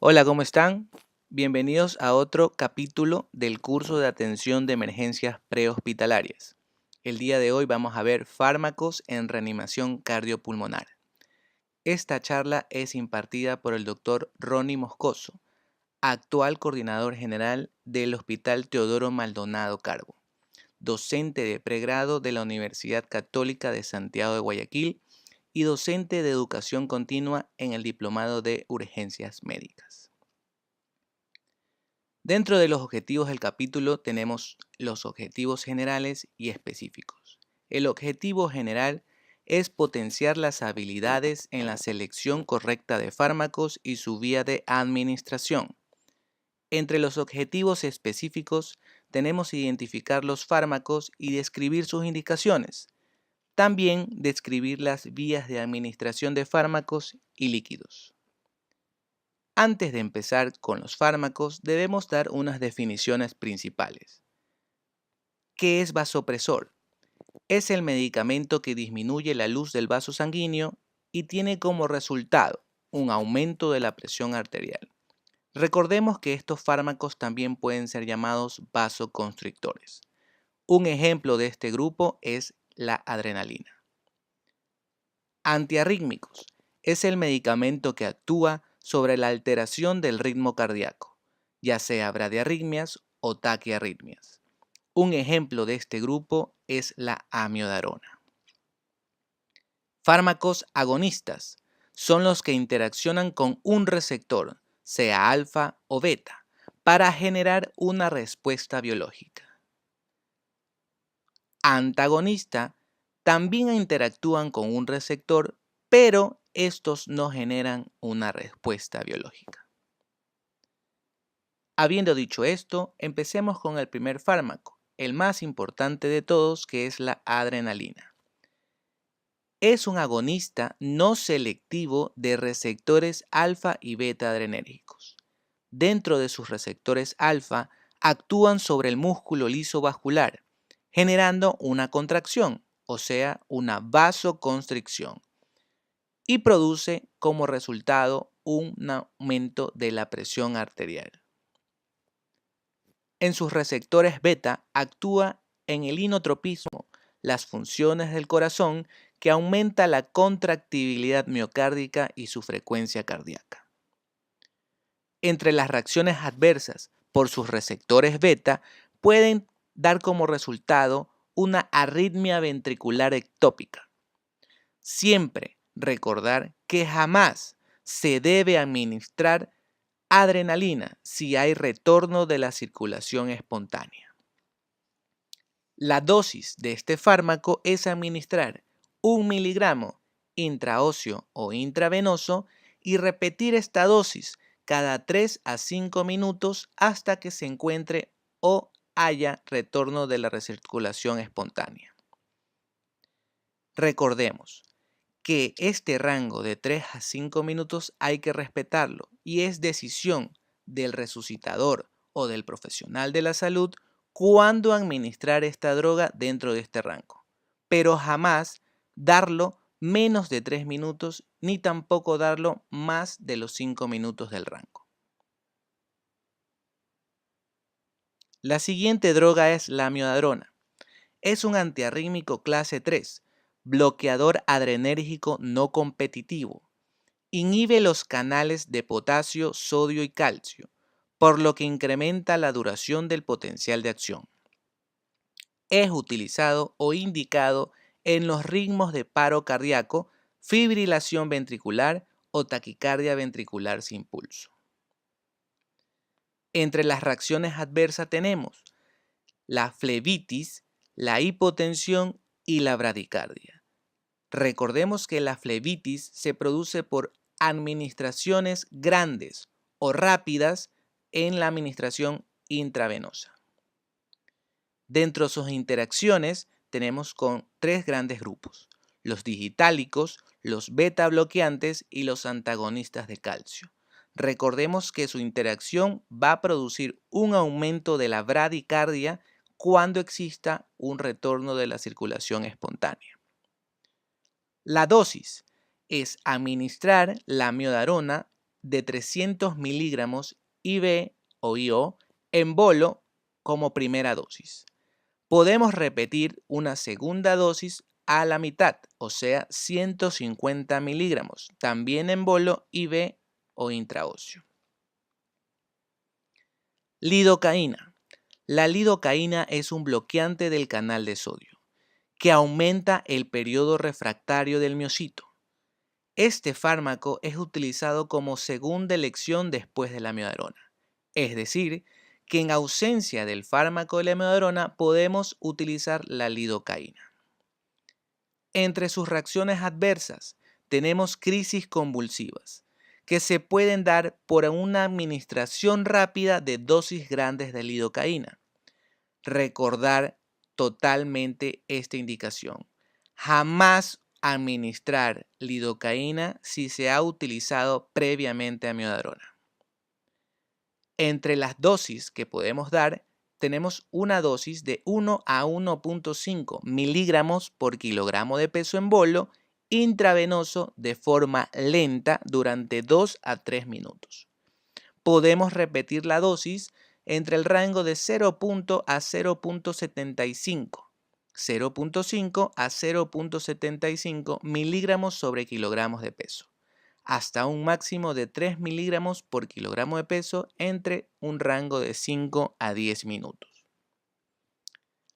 Hola, ¿cómo están? Bienvenidos a otro capítulo del curso de atención de emergencias prehospitalarias. El día de hoy vamos a ver fármacos en reanimación cardiopulmonar. Esta charla es impartida por el doctor Ronnie Moscoso, actual coordinador general del Hospital Teodoro Maldonado Carbo, docente de pregrado de la Universidad Católica de Santiago de Guayaquil y docente de educación continua en el Diplomado de Urgencias Médicas. Dentro de los objetivos del capítulo tenemos los objetivos generales y específicos. El objetivo general es potenciar las habilidades en la selección correcta de fármacos y su vía de administración. Entre los objetivos específicos tenemos identificar los fármacos y describir sus indicaciones. También describir las vías de administración de fármacos y líquidos. Antes de empezar con los fármacos, debemos dar unas definiciones principales. ¿Qué es vasopresor? Es el medicamento que disminuye la luz del vaso sanguíneo y tiene como resultado un aumento de la presión arterial. Recordemos que estos fármacos también pueden ser llamados vasoconstrictores. Un ejemplo de este grupo es la adrenalina. Antiarrítmicos. Es el medicamento que actúa sobre la alteración del ritmo cardíaco, ya sea bradiarritmias o taquiarritmias. Un ejemplo de este grupo es la amiodarona. Fármacos agonistas son los que interaccionan con un receptor, sea alfa o beta, para generar una respuesta biológica. Antagonista también interactúan con un receptor, pero estos no generan una respuesta biológica. Habiendo dicho esto, empecemos con el primer fármaco, el más importante de todos, que es la adrenalina. Es un agonista no selectivo de receptores alfa y beta adrenérgicos. Dentro de sus receptores alfa, actúan sobre el músculo liso vascular, generando una contracción, o sea, una vasoconstricción, y produce como resultado un aumento de la presión arterial. En sus receptores beta actúa en el inotropismo, las funciones del corazón, que aumenta la contractibilidad miocárdica y su frecuencia cardíaca. Entre las reacciones adversas por sus receptores beta pueden dar como resultado una arritmia ventricular ectópica. Siempre recordar que jamás se debe administrar adrenalina si hay retorno de la circulación espontánea. La dosis de este fármaco es administrar 1 miligramo intraóseo o intravenoso y repetir esta dosis cada 3 a 5 minutos hasta que se encuentre o haya retorno de la recirculación espontánea. Recordemos que este rango de 3 a 5 minutos hay que respetarlo y es decisión del resucitador o del profesional de la salud cuándo administrar esta droga dentro de este rango, pero jamás darlo menos de 3 minutos ni tampoco darlo más de los 5 minutos del rango. La siguiente droga es la amiodarona. Es un antiarrítmico clase 3, bloqueador adrenérgico no competitivo. Inhibe los canales de potasio, sodio y calcio, por lo que incrementa la duración del potencial de acción. Es utilizado o indicado en los ritmos de paro cardíaco, fibrilación ventricular o taquicardia ventricular sin pulso. Entre las reacciones adversas tenemos la flebitis, la hipotensión y la bradicardia. Recordemos que la flebitis se produce por administraciones grandes o rápidas en la administración intravenosa. Dentro de sus interacciones tenemos con 3 grandes grupos: los digitálicos, los beta bloqueantes y los antagonistas de calcio. Recordemos que su interacción va a producir un aumento de la bradicardia cuando exista un retorno de la circulación espontánea. La dosis es administrar la amiodarona de 300 miligramos IV o IO en bolo como primera dosis. Podemos repetir una segunda dosis a la mitad, o sea, 150 miligramos, también en bolo IV o intraóseo. Lidocaína. La lidocaína es un bloqueante del canal de sodio, que aumenta el periodo refractario del miocito. Este fármaco es utilizado como segunda elección después de la amiodarona, es decir, que en ausencia del fármaco de la amiodarona podemos utilizar la lidocaína. Entre sus reacciones adversas tenemos crisis convulsivas, que se pueden dar por una administración rápida de dosis grandes de lidocaína. Recordar totalmente esta indicación. Jamás administrar lidocaína si se ha utilizado previamente amiodarona. Entre las dosis que podemos dar, tenemos una dosis de 1 a 1.5 miligramos por kilogramo de peso en bolo intravenoso de forma lenta durante 2 a 3 minutos. Podemos repetir la dosis entre el rango de 0. a 0.75, 0.5 a 0.75 miligramos sobre kilogramos de peso, hasta un máximo de 3 miligramos por kilogramo de peso entre un rango de 5 a 10 minutos.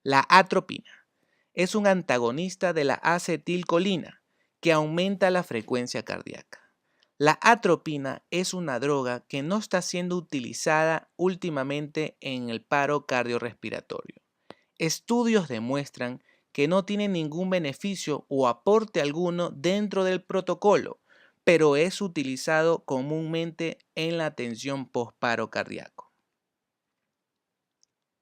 La atropina es un antagonista de la acetilcolina que aumenta la frecuencia cardíaca. La atropina es una droga que no está siendo utilizada últimamente en el paro cardiorrespiratorio. Estudios demuestran que no tiene ningún beneficio o aporte alguno dentro del protocolo, pero es utilizado comúnmente en la atención postparo cardíaco.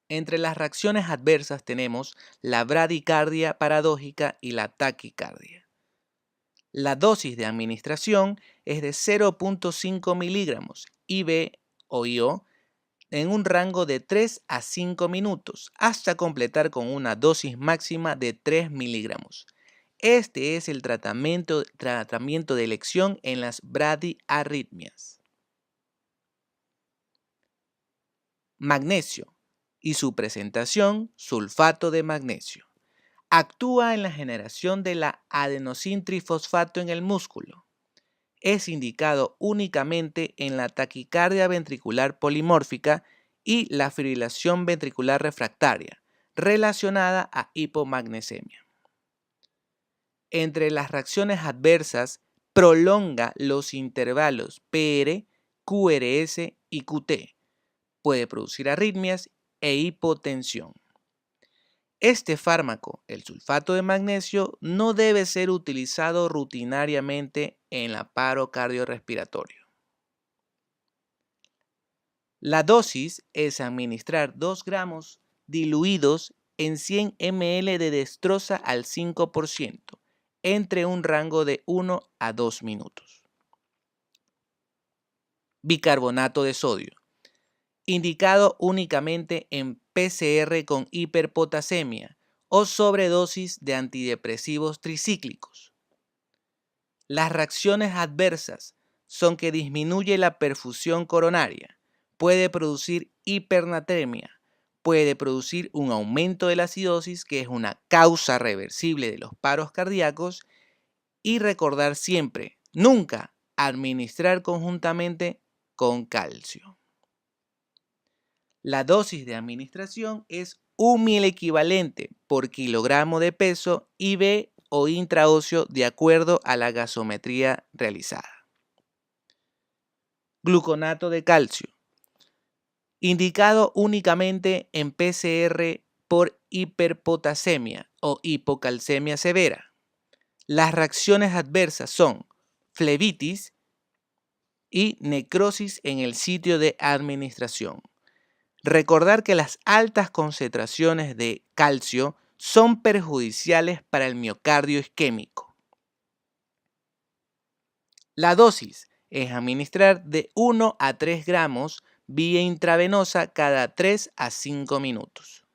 Entre las reacciones adversas tenemos la bradicardia paradójica y la taquicardia. La dosis de administración es de 0.5 miligramos IV o IO en un rango de 3 a 5 minutos hasta completar con una dosis máxima de 3 miligramos. Este es el tratamiento de elección en las bradiarritmias. Magnesio y su presentación, sulfato de magnesio. Actúa en la generación de la adenosintrifosfato en el músculo. Es indicado únicamente en la taquicardia ventricular polimórfica y la fibrilación ventricular refractaria, relacionada a hipomagnesemia. Entre las reacciones adversas, prolonga los intervalos PR, QRS y QT. Puede producir arritmias e hipotensión. Este fármaco, el sulfato de magnesio, no debe ser utilizado rutinariamente en el paro cardiorrespiratorio. La dosis es administrar 2 gramos diluidos en 100 ml de dextrosa al 5%, entre un rango de 1 a 2 minutos. Bicarbonato de sodio. Indicado únicamente en PCR con hiperpotasemia o sobredosis de antidepresivos tricíclicos. Las reacciones adversas son que disminuye la perfusión coronaria, puede producir hipernatremia, puede producir un aumento de la acidosis, que es una causa reversible de los paros cardíacos, y recordar siempre, nunca administrar conjuntamente con calcio. La dosis de administración es 1 milequivalente por kilogramo de peso IV o intraóseo de acuerdo a la gasometría realizada. Gluconato de calcio. Indicado únicamente en PCR por hiperpotasemia o hipocalcemia severa. Las reacciones adversas son flebitis y necrosis en el sitio de administración. Recordar que las altas concentraciones de calcio son perjudiciales para el miocardio isquémico. La dosis es administrar de 1 a 3 gramos vía intravenosa cada 3 a 5 minutos.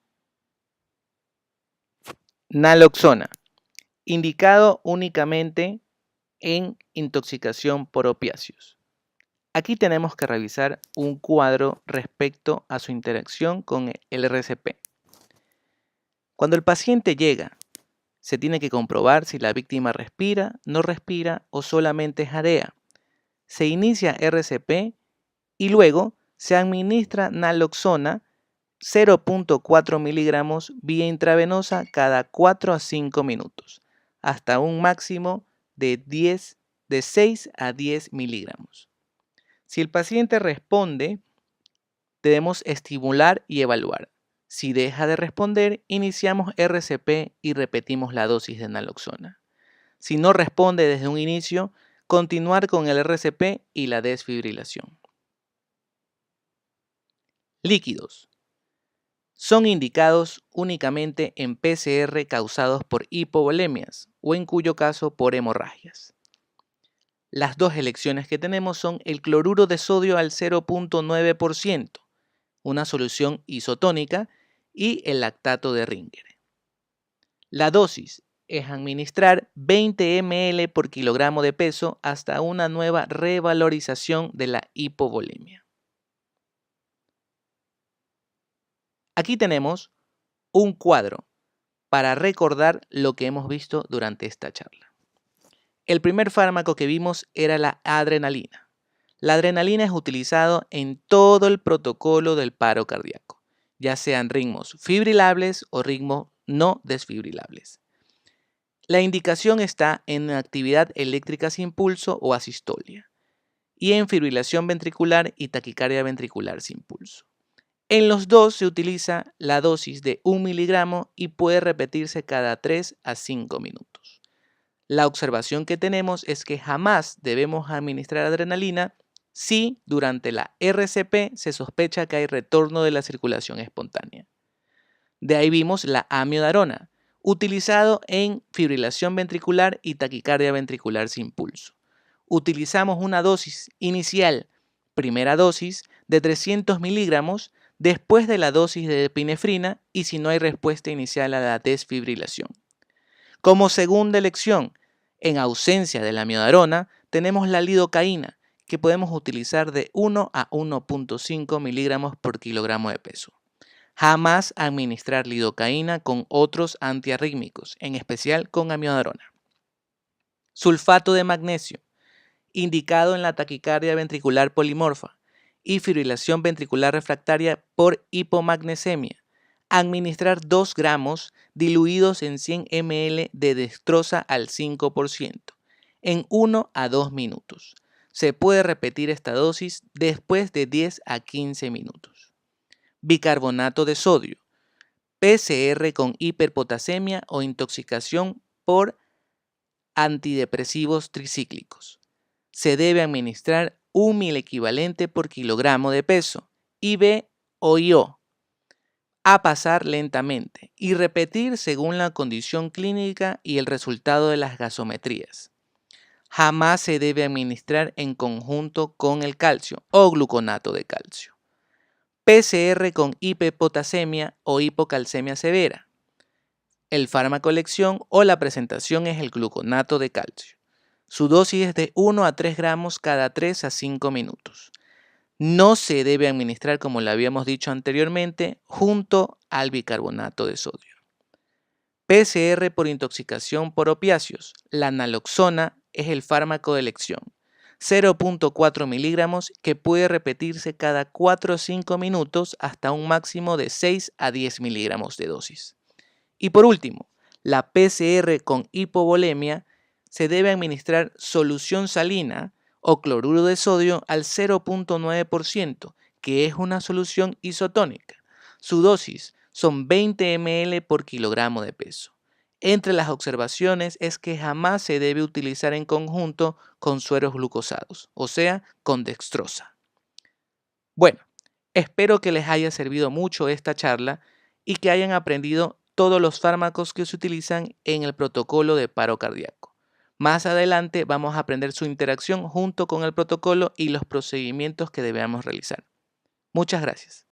Naloxona. Indicado únicamente en intoxicación por opiáceos. Aquí tenemos que revisar un cuadro respecto a su interacción con el RCP. Cuando el paciente llega, se tiene que comprobar si la víctima respira, no respira o solamente jadea. Se inicia RCP y luego se administra naloxona 0.4 miligramos vía intravenosa cada 4 a 5 minutos, hasta un máximo de 6 a 10 miligramos. Si el paciente responde, debemos estimular y evaluar. Si deja de responder, iniciamos RCP y repetimos la dosis de naloxona. Si no responde desde un inicio, continuar con el RCP y la desfibrilación. Líquidos. Son indicados únicamente en PCR causados por hipovolemias o en cuyo caso por hemorragias. Las dos elecciones que tenemos son el cloruro de sodio al 0.9%, una solución isotónica, y el lactato de Ringer. La dosis es administrar 20 ml por kilogramo de peso hasta una nueva revalorización de la hipovolemia. Aquí tenemos un cuadro para recordar lo que hemos visto durante esta charla. El primer fármaco que vimos era la adrenalina. La adrenalina es utilizado en todo el protocolo del paro cardíaco, ya sean ritmos fibrilables o ritmos no desfibrilables. La indicación está en actividad eléctrica sin pulso o asistolia y en fibrilación ventricular y taquicardia ventricular sin pulso. En los dos se utiliza la dosis de 1 miligramo y puede repetirse cada 3 a 5 minutos. La observación que tenemos es que jamás debemos administrar adrenalina si durante la RCP se sospecha que hay retorno de la circulación espontánea. De ahí vimos la amiodarona, utilizado en fibrilación ventricular y taquicardia ventricular sin pulso. Utilizamos una dosis inicial, primera dosis, de 300 miligramos después de la dosis de epinefrina y si no hay respuesta inicial a la desfibrilación. Como segunda elección, en ausencia de la amiodarona, tenemos la lidocaína, que podemos utilizar de 1 a 1.5 miligramos por kilogramo de peso. Jamás administrar lidocaína con otros antiarrítmicos, en especial con amiodarona. Sulfato de magnesio, indicado en la taquicardia ventricular polimorfa y fibrilación ventricular refractaria por hipomagnesemia. Administrar 2 gramos diluidos en 100 ml de dextrosa al 5% en 1 a 2 minutos. Se puede repetir esta dosis después de 10 a 15 minutos. Bicarbonato de sodio, PCR con hiperpotasemia o intoxicación por antidepresivos tricíclicos. Se debe administrar 1 milequivalente por kilogramo de peso, IV o IO, a pasar lentamente y repetir según la condición clínica y el resultado de las gasometrías. Jamás se debe administrar en conjunto con el calcio o gluconato de calcio. PCR con hiperpotasemia o hipocalcemia severa. El fármaco elección o la presentación es el gluconato de calcio. Su dosis es de 1 a 3 gramos cada 3 a 5 minutos. No se debe administrar, como le habíamos dicho anteriormente, junto al bicarbonato de sodio. PCR por intoxicación por opiáceos. La naloxona es el fármaco de elección. 0.4 miligramos que puede repetirse cada 4 o 5 minutos hasta un máximo de 6 a 10 miligramos de dosis. Y por último, la PCR con hipovolemia se debe administrar solución salina o cloruro de sodio al 0.9%, que es una solución isotónica. Su dosis son 20 ml por kilogramo de peso. Entre las observaciones es que jamás se debe utilizar en conjunto con sueros glucosados, o sea, con dextrosa. Bueno, espero que les haya servido mucho esta charla y que hayan aprendido todos los fármacos que se utilizan en el protocolo de paro cardíaco. Más adelante vamos a aprender su interacción junto con el protocolo y los procedimientos que debemos realizar. Muchas gracias.